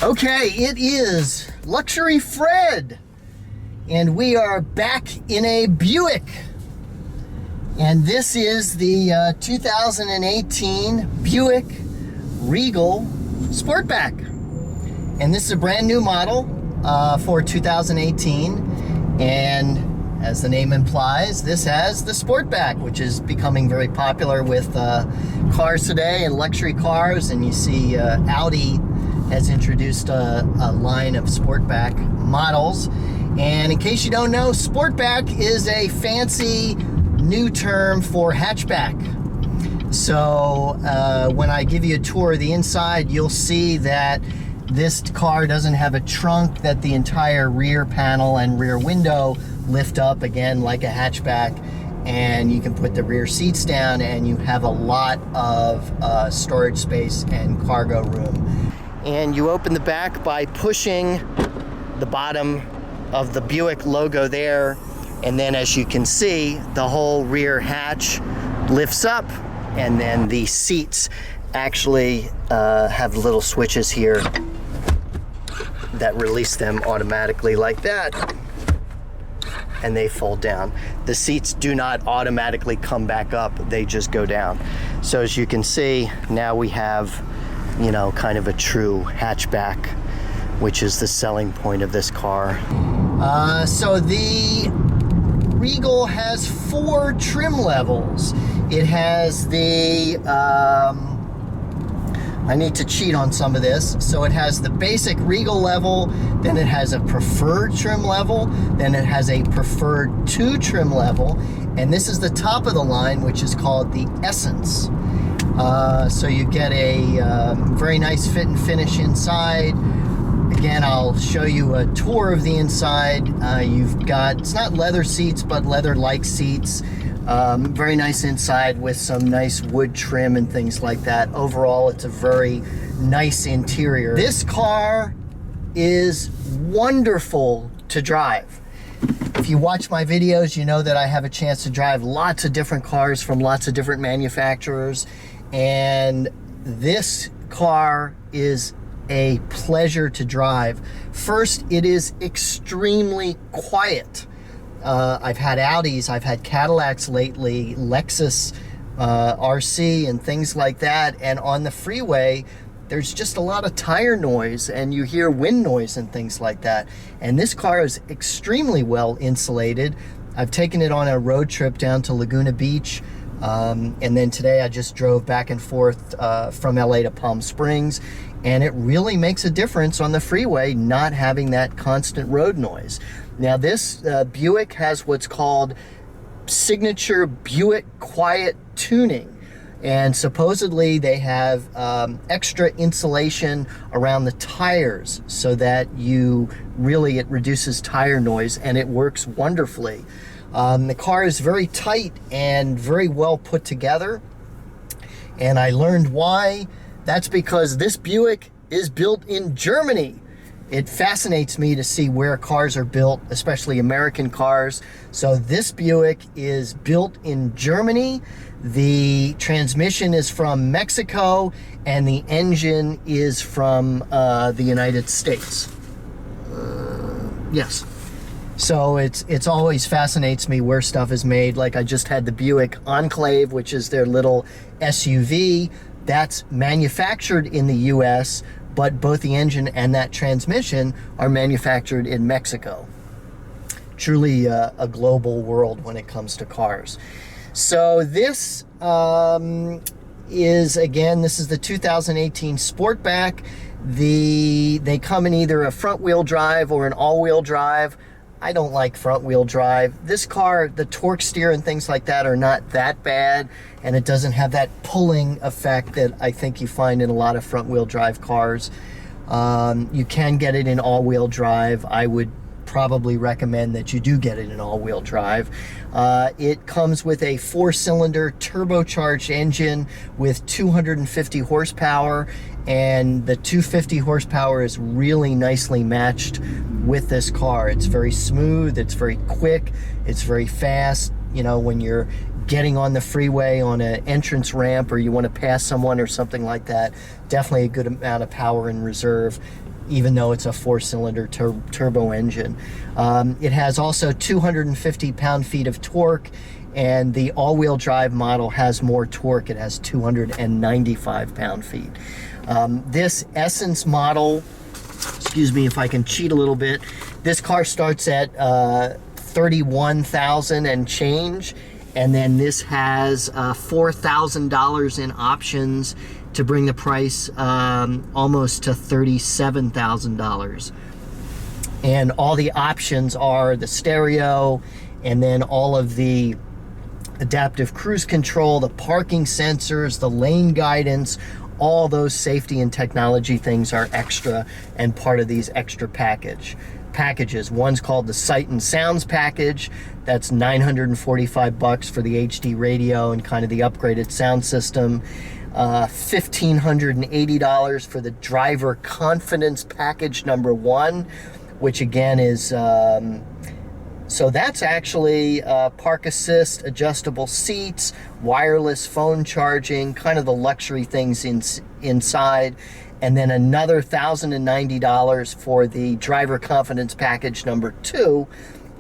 Okay, it is Luxury Fred, and we are back in a Buick. And this is the 2018 Buick Regal Sportback. And this is a brand new model for 2018. And as the name implies, this has the Sportback, which is becoming very popular with cars today and luxury cars. And you see Audi has introduced a line of Sportback models. And in case you don't know, Sportback is a fancy new term for hatchback. So when I give you a tour of the inside, you'll see that this car doesn't have a trunk, that the entire rear panel and rear window lift up again like a hatchback, and you can put the rear seats down and you have a lot of storage space and cargo room. And you open the back by pushing the bottom of the Buick logo there, and then as you can see, the whole rear hatch lifts up, and then the seats actually have little switches here that release them automatically like that, and they fold down. The seats do not automatically come back up, they just go down. So as you can see, now we have, you know, kind of a true hatchback, which is the selling point of this car. So the Regal has 4 trim levels. It has the, I need to cheat on some of this. So it has the basic Regal level, then it has a preferred trim level, then it has a preferred 2 trim level, and this is the top of the line, which is called the Essence. So you get a very nice fit and finish inside. Again, I'll show you a tour of the inside. You've got, it's not leather seats, but leather-like seats. Very nice inside with some nice wood trim and things like that. Overall, it's a very nice interior. This car is wonderful to drive. If you watch my videos, you know that I have a chance to drive lots of different cars from lots of different manufacturers. And this car is a pleasure to drive. First, it is extremely quiet. I've had Audis, I've had Cadillacs lately, Lexus RC and things like that, and on the freeway there's just a lot of tire noise and you hear wind noise and things like that. And this car is extremely well insulated. I've taken it on a road trip down to Laguna Beach, and then today I just drove back and forth from LA to Palm Springs, and it really makes a difference on the freeway not having that constant road noise. Now this Buick has what's called signature Buick quiet tuning, and supposedly they have extra insulation around the tires so that it reduces tire noise, and it works wonderfully. The car is very tight and very well put together, and I learned why. That's because this Buick is built in Germany. It fascinates me to see where cars are built, especially American cars. So this Buick is built in Germany. The transmission is from Mexico, and the engine is from the United States. Yes. So it's always fascinates me where stuff is made. Like I just had the Buick Enclave, which is their little SUV. That's manufactured in the US, but both the engine and that transmission are manufactured in Mexico. Truly a global world when it comes to cars. So this is the 2018 Sportback. They come in either a front-wheel drive or an all-wheel drive. I don't like front-wheel drive. This car, the torque steer and things like that are not that bad, and it doesn't have that pulling effect that I think you find in a lot of front-wheel drive cars. You can get it in all-wheel drive. I would probably recommend that you do get it in all-wheel drive. It comes with a 4-cylinder turbocharged engine with 250 horsepower, and the 250 horsepower is really nicely matched with this car. It's very smooth, it's very quick, it's very fast. You know, when you're getting on the freeway on an entrance ramp or you want to pass someone or something like that, definitely a good amount of power in reserve. even though it's a 4-cylinder turbo engine. It has also 250 pound-feet of torque, and the all-wheel drive model has more torque. It has 295 pound-feet. This Essence model, excuse me if I can cheat a little bit, this car starts at $31,000 and change, and then this has $4,000 in options to bring the price almost to $37,000. And all the options are the stereo, and then all of the adaptive cruise control, the parking sensors, the lane guidance. All those safety and technology things are extra and part of these extra packages. One's called the Sight and Sounds package. That's $945 for the HD radio and kind of the upgraded sound system. $1,580 for the driver confidence package number 1, which again is so that's actually park assist, adjustable seats, wireless phone charging, kind of the luxury things inside. And then another $1,090 for the driver confidence package number 2,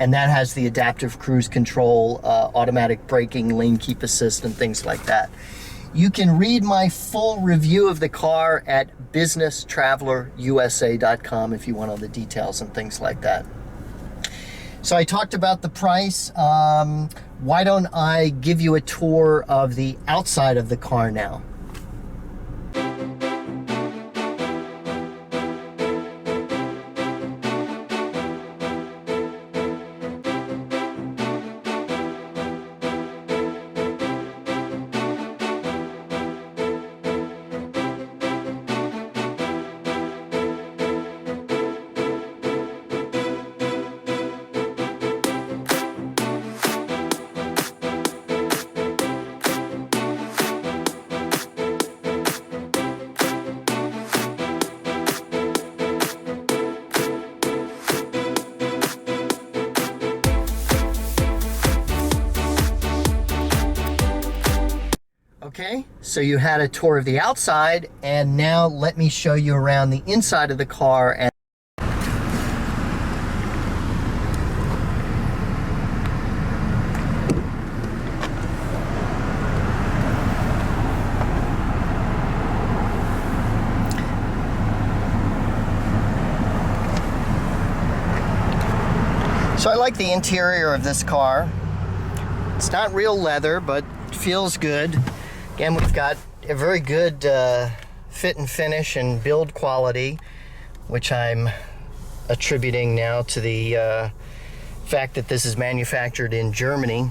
and that has the adaptive cruise control, automatic braking, lane keep assist, and things like that. You can read my full review of the car at businesstravelerusa.com if you want all the details and things like that. So I talked about the price. Why don't I give you a tour of the outside of the car now? Okay, so you had a tour of the outside, and now let me show you around the inside of the car. And so I like the interior of this car. It's not real leather, but it feels good. Again, we've got a very good fit and finish and build quality, which I'm attributing now to the fact that this is manufactured in Germany.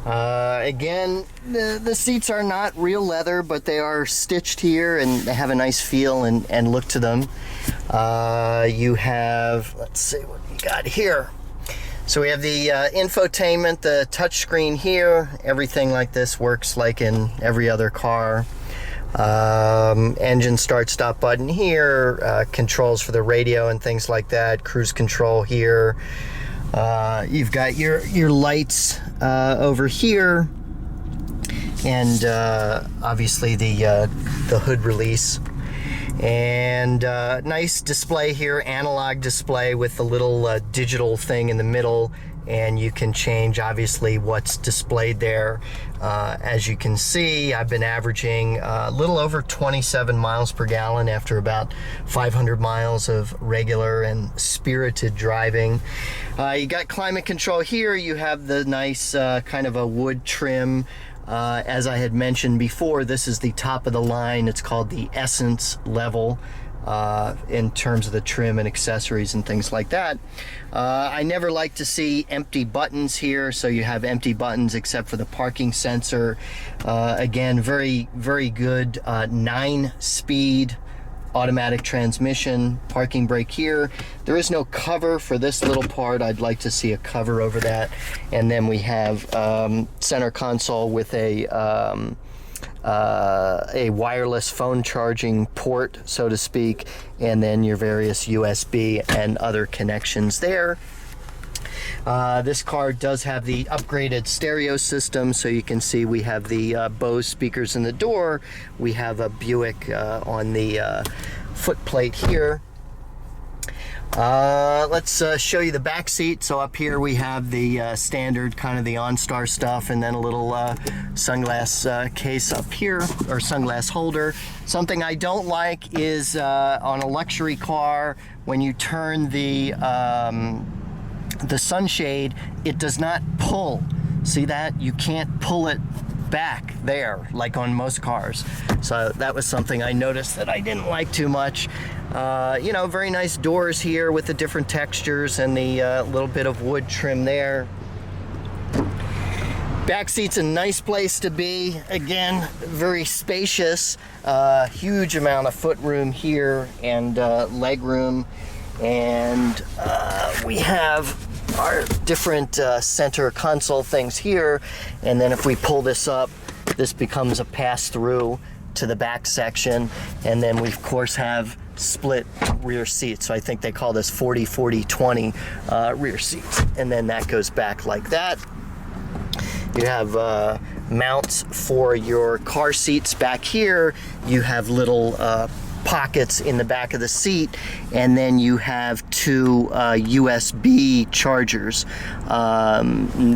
Again, the seats are not real leather, but they are stitched here and they have a nice feel and look to them. You have, let's see what we got here. So we have the infotainment, the touchscreen here. Everything like this works like in every other car. Engine start stop button here, controls for the radio and things like that, cruise control here. You've got your lights over here, and obviously the hood release. And nice display here, analog display with the little digital thing in the middle, and you can change obviously what's displayed there. As you can see, I've been averaging a little over 27 miles per gallon after about 500 miles of regular and spirited driving. You got climate control here. You have the nice kind of a wood trim. As I had mentioned before, this is the top of the line. It's called the Essence level in terms of the trim and accessories and things like that. I never like to see empty buttons here, so you have empty buttons except for the parking sensor. Again, very, very good 9-speed automatic transmission, parking brake here. There is no cover for this little part. I'd like to see a cover over that. And then we have center console with a wireless phone charging port, so to speak, and then your various USB and other connections there. This car does have the upgraded stereo system, so you can see we have the Bose speakers in the door. We have a Buick on the foot plate here. Let's show you the back seat. So up here we have the standard kind of the OnStar stuff, and then a little sunglass case up here, or sunglass holder. Something I don't like is on a luxury car, when you turn the sunshade, it does not pull. See that? You can't pull it back there like on most cars. So that was something I noticed that I didn't like too much. You know, very nice doors here with the different textures and the little bit of wood trim there. Back seat's a nice place to be. Again, very spacious. Huge amount of foot room here and leg room. And we have our different center console things here. And then if we pull this up, this becomes a pass-through to the back section. And then we, of course, have split rear seats. So I think they call this 40-40-20 rear seats. And then that goes back like that. You have mounts for your car seats back here. You have little pockets in the back of the seat, and then you have two USB chargers.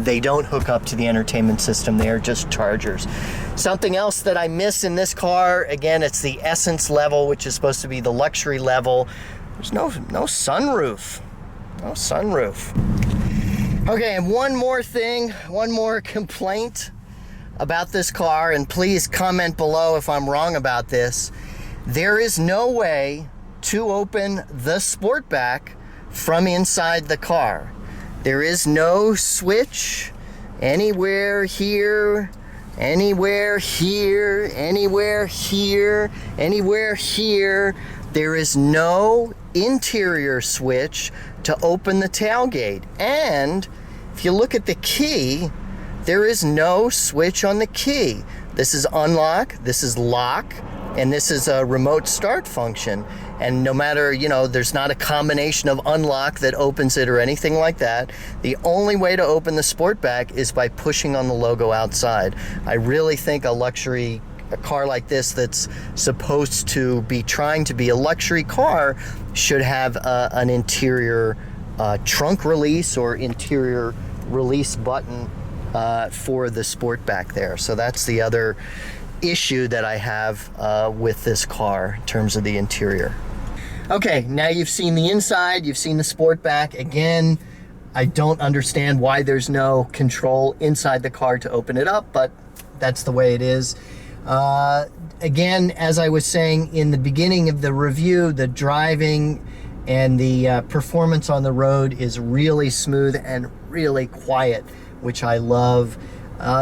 They don't hook up to the entertainment system, they are just chargers. Something else that I miss in this car, again, it's the Essence level, which is supposed to be the luxury level. There's no sunroof. No sunroof. Okay, and one more thing, one more complaint about this car, and please comment below if I'm wrong about this. There is no way to open the Sportback from inside the car. There is no switch anywhere here, anywhere here, anywhere here, anywhere here. There is no interior switch to open the tailgate. And if you look at the key, there is no switch on the key. This is unlock, this is lock, and this is a remote start function. And no matter, you know, there's not a combination of unlock that opens it or anything like that. The only way to open the Sportback is by pushing on the logo outside. I really think a car like this that's supposed to be trying to be a luxury car should have an interior trunk release or interior release button for the Sportback there. So that's the other issue that I have with this car in terms of the interior. Okay, now you've seen the inside, you've seen the Sportback. Again, I don't understand why there's no control inside the car to open it up, but that's the way it is. Again, as I was saying in the beginning of the review, the driving and the performance on the road is really smooth and really quiet, which I love.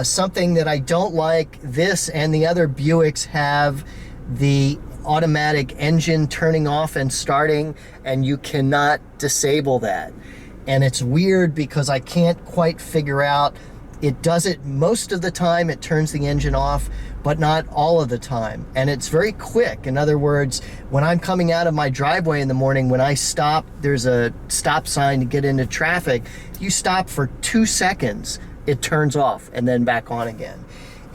Something that I don't like, this and the other Buicks have the automatic engine turning off and starting, and you cannot disable that. And it's weird because I can't quite figure out, it does it most of the time, it turns the engine off, but not all of the time. And it's very quick. In other words, when I'm coming out of my driveway in the morning, when I stop, there's a stop sign to get into traffic, you stop for 2 seconds, it turns off and then back on again.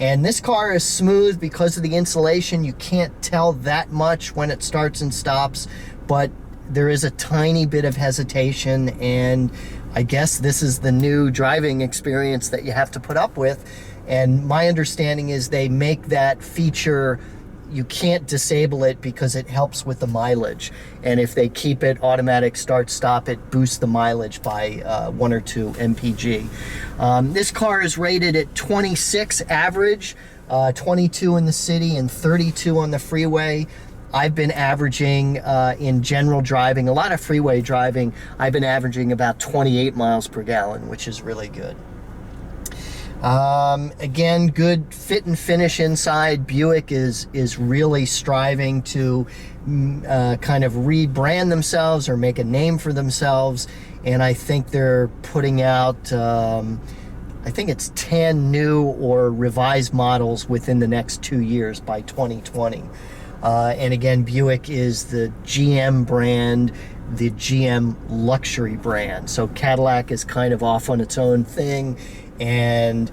And this car is smooth because of the insulation. You can't tell that much when it starts and stops, but there is a tiny bit of hesitation, and I guess this is the new driving experience that you have to put up with. And my understanding is they make that feature, you can't disable it because it helps with the mileage. And if they keep it automatic start stop, it boosts the mileage by 1 or 2 mpg. This car is rated at 26 average, 22 in the city and 32 on the freeway. I've been averaging in general driving, a lot of freeway driving, I've been averaging about 28 miles per gallon, which is really good. Again, good fit and finish inside. Buick is really striving to kind of rebrand themselves or make a name for themselves, and I think they're putting out I think it's 10 new or revised models within the next 2 years by 2020. And again, Buick is the GM brand, the GM luxury brand. So Cadillac is kind of off on its own thing, and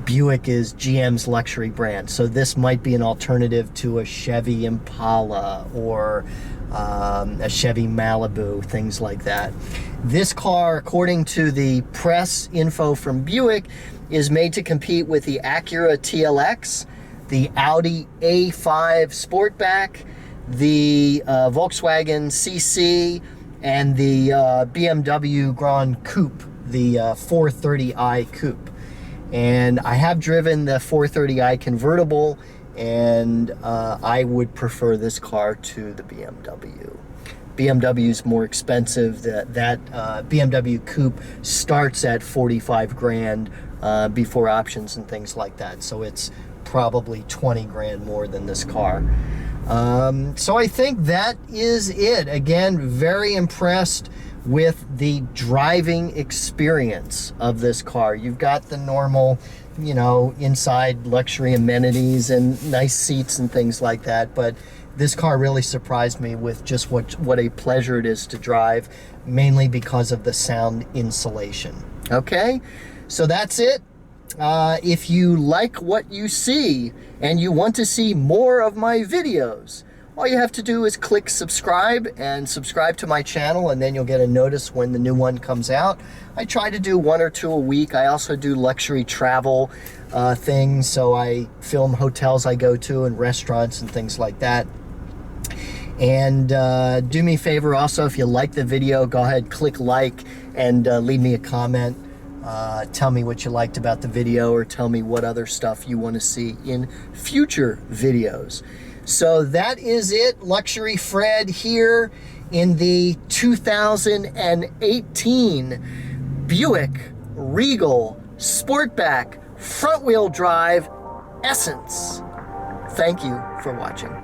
Buick is GM's luxury brand. So this might be an alternative to a Chevy Impala or a Chevy Malibu, things like that. This car, according to the press info from Buick, is made to compete with the Acura TLX, the Audi A5 Sportback, the Volkswagen CC, and the BMW Grand Coupe, the 430i Coupe. And I have driven the 430i convertible, and I would prefer this car to the BMW. BMW is more expensive. That BMW Coupe starts at 45 grand before options and things like that. So it's probably 20 grand more than this car. So I think that is it. Again, very impressed with the driving experience of this car. You've got the normal, you know, inside luxury amenities and nice seats and things like that, but this car really surprised me with just what a pleasure it is to drive, mainly because of the sound insulation. Okay, so that's it. If you like what you see and you want to see more of my videos, all you have to do is click subscribe and subscribe to my channel, and then you'll get a notice when the new one comes out. I try to do 1 or 2 a week. I also do luxury travel things, so I film hotels I go to and restaurants and things like that. And do me a favor also, if you like the video, go ahead, click like, and leave me a comment. Tell me what you liked about the video, or tell me what other stuff you want to see in future videos. So that is it. Luxury Fred here in the 2018 Buick Regal Sportback front-wheel drive Essence. Thank you for watching.